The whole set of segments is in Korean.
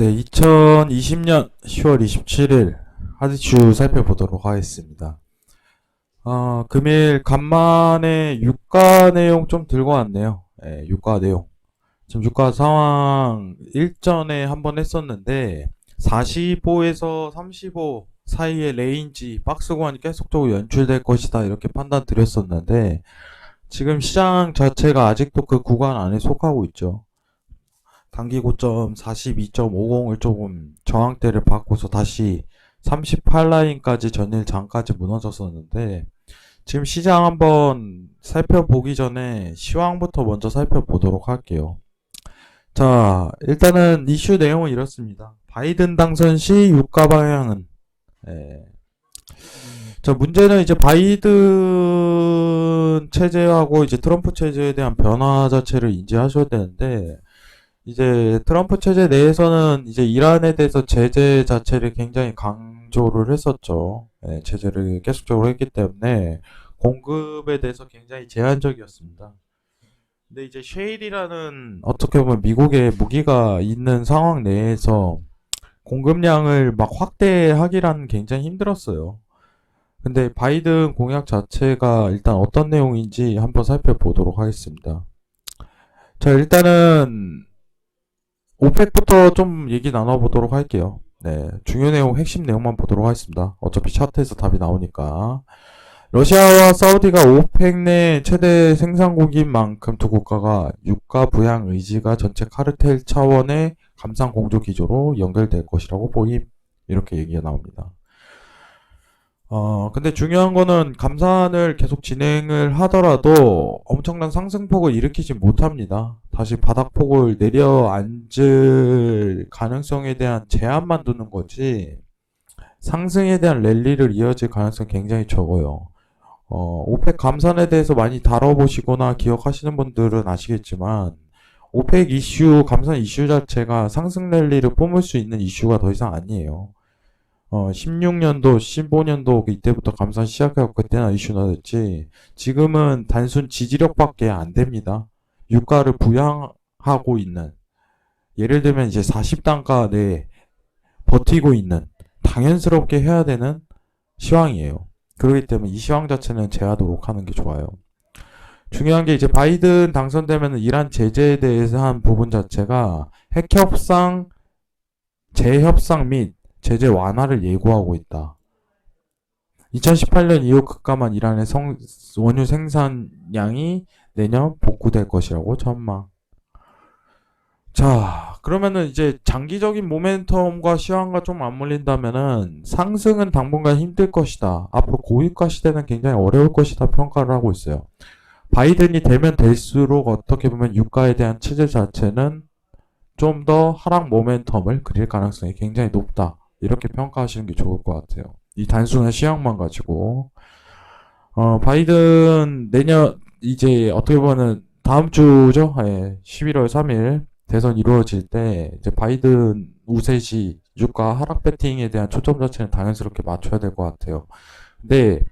네, 2020년 10월 27일 하디슈 살펴보도록 하겠습니다. 금일 간만에 유가 내용 좀 들고 왔네요. 예, 유가 내용. 지금 유가 상황 일전에 한번 했었는데 45에서 35 사이의 레인지 박스 구간이 계속적으로 연출될 것이다 이렇게 판단 드렸었는데 지금 시장 자체가 아직도 그 구간 안에 속하고 있죠. 단기 고점 42.50을 조금 저항대를 받고서 다시 38 라인까지 전일 장까지 무너졌었는데 지금 시장 한번 살펴보기 전에 시황부터 먼저 살펴보도록 할게요. 자, 일단은 이슈 내용은 이렇습니다. 바이든 당선 시 유가 방향은 예. 자, 문제는 이제 바이든 체제하고 이제 트럼프 체제에 대한 변화 자체를 인지하셔야 되는데 이제 트럼프 체제 내에서는 이제 이란에 대해서 제재 자체를 굉장히 강조를 했었죠. 예, 제재를 계속적으로 했기 때문에 공급에 대해서 굉장히 제한적이었습니다. 근데 이제 셰일이라는 어떻게 보면 미국의 무기가 있는 상황 내에서 공급량을 막 확대하기란 굉장히 힘들었어요. 근데 바이든 공약 자체가 일단 어떤 내용인지 한번 살펴보도록 하겠습니다. 자, 일단은 오펙부터 좀 얘기 나눠보도록 할게요. 네, 중요 내용, 핵심 내용만 보도록 하겠습니다. 어차피 차트에서 답이 나오니까. 러시아와 사우디가 오펙 내 최대 생산국인 만큼 두 국가가 유가 부양 의지가 전체 카르텔 차원의 감상 공조 기조로 연결될 것이라고 보임. 이렇게 얘기가 나옵니다. 근데 중요한 거는 감산을 계속 진행을 하더라도 엄청난 상승폭을 일으키지 못합니다. 다시 바닥폭을 내려앉을 가능성에 대한 제한만 두는 거지, 상승에 대한 랠리를 이어질 가능성이 굉장히 적어요. 오펙 감산에 대해서 많이 다뤄보시거나 기억하시는 분들은 아시겠지만, 오펙 이슈, 감산 이슈 자체가 상승 랠리를 뿜을 수 있는 이슈가 더 이상 아니에요. 16년도, 15년도 이때부터 감산 시작해갖고 그때나 이슈나 됐지. 지금은 단순 지지력밖에 안 됩니다. 유가를 부양하고 있는, 예를 들면 이제 40단가 내에 버티고 있는, 당연스럽게 해야 되는 시황이에요. 그렇기 때문에 이 시황 자체는 제하도록 하는 게 좋아요. 중요한 게 이제 바이든 당선되면 이란 제재에 대해서 한 부분 자체가 핵협상, 재협상 및 제재 완화를 예고하고 있다. 2018년 이후 급감한 이란의 원유 생산량이 내년 복구될 것이라고 전망. 자, 그러면은 이제 장기적인 모멘텀과 시황과 좀 맞물린다면은 상승은 당분간 힘들 것이다. 앞으로 고유가 시대는 굉장히 어려울 것이다 평가를 하고 있어요. 바이든이 되면 될수록 어떻게 보면 유가에 대한 체제 자체는 좀 더 하락 모멘텀을 그릴 가능성이 굉장히 높다. 이렇게 평가하시는 게 좋을 것 같아요. 이 단순한 시황만 가지고. 바이든 내년, 이제 어떻게 보면 다음 주죠? 예, 11월 3일 대선 이루어질 때, 이제 바이든 우세시 유가 하락 배팅에 대한 초점 자체는 당연스럽게 맞춰야 될 것 같아요. 근데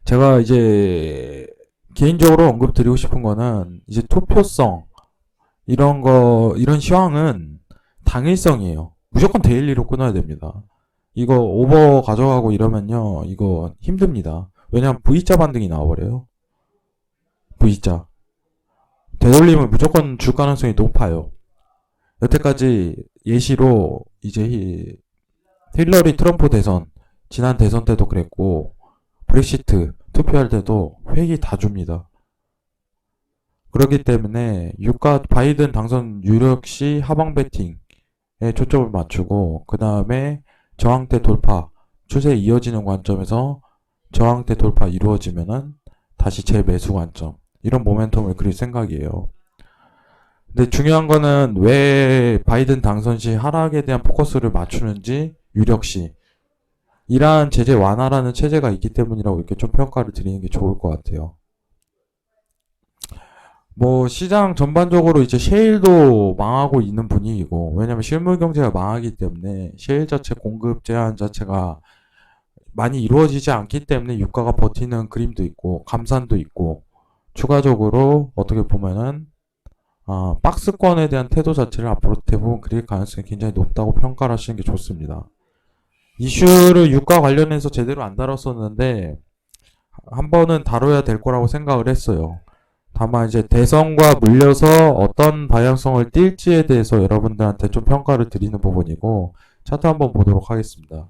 제가 이제 개인적으로 언급드리고 싶은 거는 이제 투표성, 이런 시황은 당일성이에요. 무조건 데일리로 끊어야 됩니다. 이거 오버 가져가고 이러면요, 이거 힘듭니다. 왜냐면 V자 반등이 나와버려요. V자. 되돌림을 무조건 줄 가능성이 높아요. 여태까지 예시로 이제 힐러리 트럼프 대선, 지난 대선 때도 그랬고, 브렉시트 투표할 때도 회기 다 줍니다. 그렇기 때문에 유가 바이든 당선 유력 시 하방 배팅에 초점을 맞추고, 그 다음에 저항대 돌파 추세 이어지는 관점에서 저항대 돌파 이루어지면은 다시 재매수 관점, 이런 모멘텀을 그릴 생각이에요. 근데 중요한 거는 왜 바이든 당선 시 하락에 대한 포커스를 맞추는지, 유력 시 이러한 제재 완화라는 체제가 있기 때문이라고 이렇게 좀 평가를 드리는 게 좋을 것 같아요. 뭐 시장 전반적으로 이제 셰일도 망하고 있는 분위기고, 왜냐면 실물 경제가 망하기 때문에 셰일 자체 공급 제한 자체가 많이 이루어지지 않기 때문에 유가가 버티는 그림도 있고, 감산도 있고, 추가적으로 어떻게 보면은 박스권에 대한 태도 자체를 앞으로 대부분 그릴 가능성이 굉장히 높다고 평가를 하시는 게 좋습니다. 이슈를 유가 관련해서 제대로 안 다뤘었는데 한 번은 다뤄야 될 거라고 생각을 했어요. 다만 이제 대선과 물려서 어떤 방향성을 띨지에 대해서 여러분들한테 좀 평가를 드리는 부분이고, 차트 한번 보도록 하겠습니다.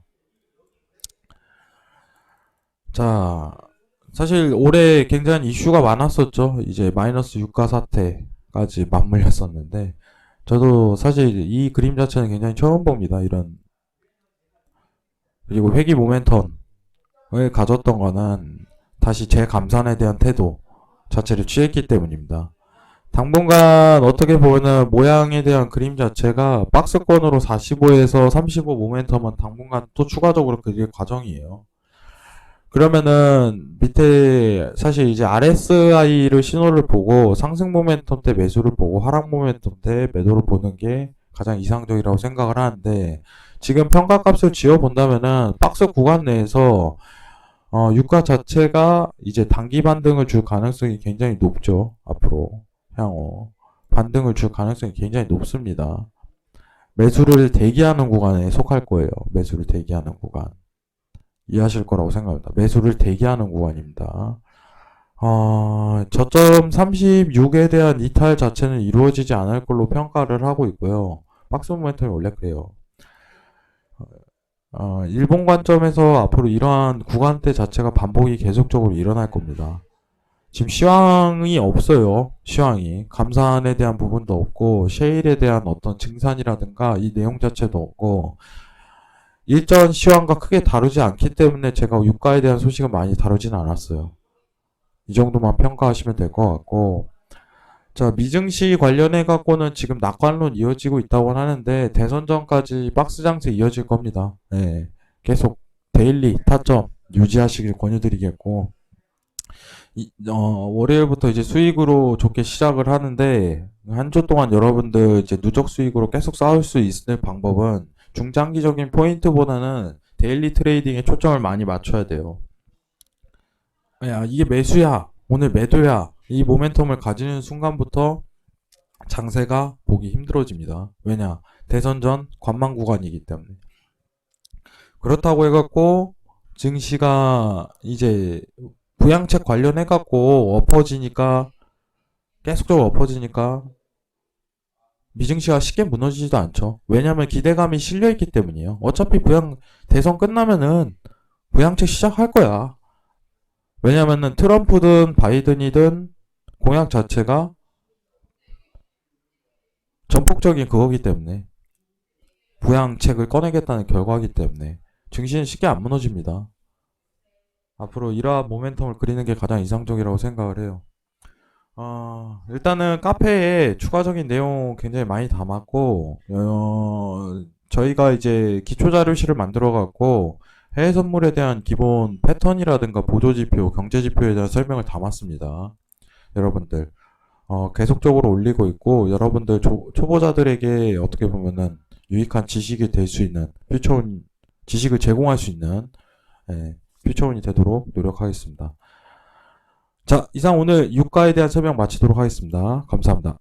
자, 사실 올해 굉장히 이슈가 많았었죠. 이제 마이너스 유가 사태까지 맞물렸었는데, 저도 사실 이 그림 자체는 굉장히 처음 봅니다. 그리고 회귀 모멘텀을 가졌던 거는 다시 재감산에 대한 태도 자체를 취했기 때문입니다. 당분간 어떻게 보면 모양에 대한 그림 자체가 박스권으로 45에서 35 모멘텀은 당분간 또 추가적으로 그릴 과정이에요. 그러면은 밑에 사실 이제 RSI를 신호를 보고 상승 모멘텀 때 매수를 보고 하락 모멘텀 때 매도를 보는 게 가장 이상적이라고 생각을 하는데, 지금 평가값을 지어 본다면은 박스 구간 내에서 유가 자체가 이제 단기 반등을 줄 가능성이 굉장히 높죠. 앞으로 향후 반등을 줄 가능성이 굉장히 높습니다. 매수를 대기하는 구간에 속할 거예요. 매수를 대기하는 구간. 이해하실 거라고 생각합니다. 매수를 대기하는 구간입니다. 저점 36에 대한 이탈 자체는 이루어지지 않을 걸로 평가를 하고 있고요. 박스 모멘텀이 원래 그래요. 일본 관점에서 앞으로 이러한 구간대 자체가 반복이 계속적으로 일어날 겁니다. 지금 시황이 없어요. 시황이. 감산에 대한 부분도 없고, 셰일에 대한 어떤 증산이라든가 이 내용 자체도 없고, 일전 시황과 크게 다르지 않기 때문에 제가 유가에 대한 소식은 많이 다루지는 않았어요. 이 정도만 평가하시면 될 것 같고, 자, 미증시 관련해 갖고는 지금 낙관론 이어지고 있다고 하는데 대선 전까지 박스 장세 이어질 겁니다. 네, 계속 데일리 타점 유지하시길 권유드리겠고, 월요일부터 이제 수익으로 좋게 시작을 하는데 한 주 동안 여러분들 이제 누적 수익으로 계속 쌓을 수 있을 방법은 중장기적인 포인트보다는 데일리 트레이딩에 초점을 많이 맞춰야 돼요. 야, 이게 매수야, 오늘 매도야, 이 모멘텀을 가지는 순간부터 장세가 보기 힘들어집니다. 왜냐? 대선 전 관망 구간이기 때문에. 그렇다고 해갖고 증시가 이제 부양책 관련해갖고 엎어지니까, 계속적으로 엎어지니까 미증시가 쉽게 무너지지도 않죠. 왜냐면 기대감이 실려있기 때문이에요. 어차피 대선 끝나면은 부양책 시작할 거야. 왜냐면은 트럼프든 바이든이든 공약 자체가 전폭적인 그거기 때문에, 부양책을 꺼내겠다는 결과이기 때문에 증시는 쉽게 안 무너집니다. 앞으로 이러한 모멘텀을 그리는 게 가장 이상적이라고 생각을 해요. 일단은 카페에 추가적인 내용 굉장히 많이 담았고, 저희가 이제 기초자료실을 만들어갖고 해외 선물에 대한 기본 패턴이라든가 보조지표, 경제지표에 대한 설명을 담았습니다. 여러분들 계속적으로 올리고 있고, 여러분들 초보자들에게 어떻게 보면은 유익한 지식이 될 수 있는, 퓨처온 지식을 제공할 수 있는, 퓨처온이 되도록 노력하겠습니다. 자, 이상 오늘 유가에 대한 설명 마치도록 하겠습니다. 감사합니다.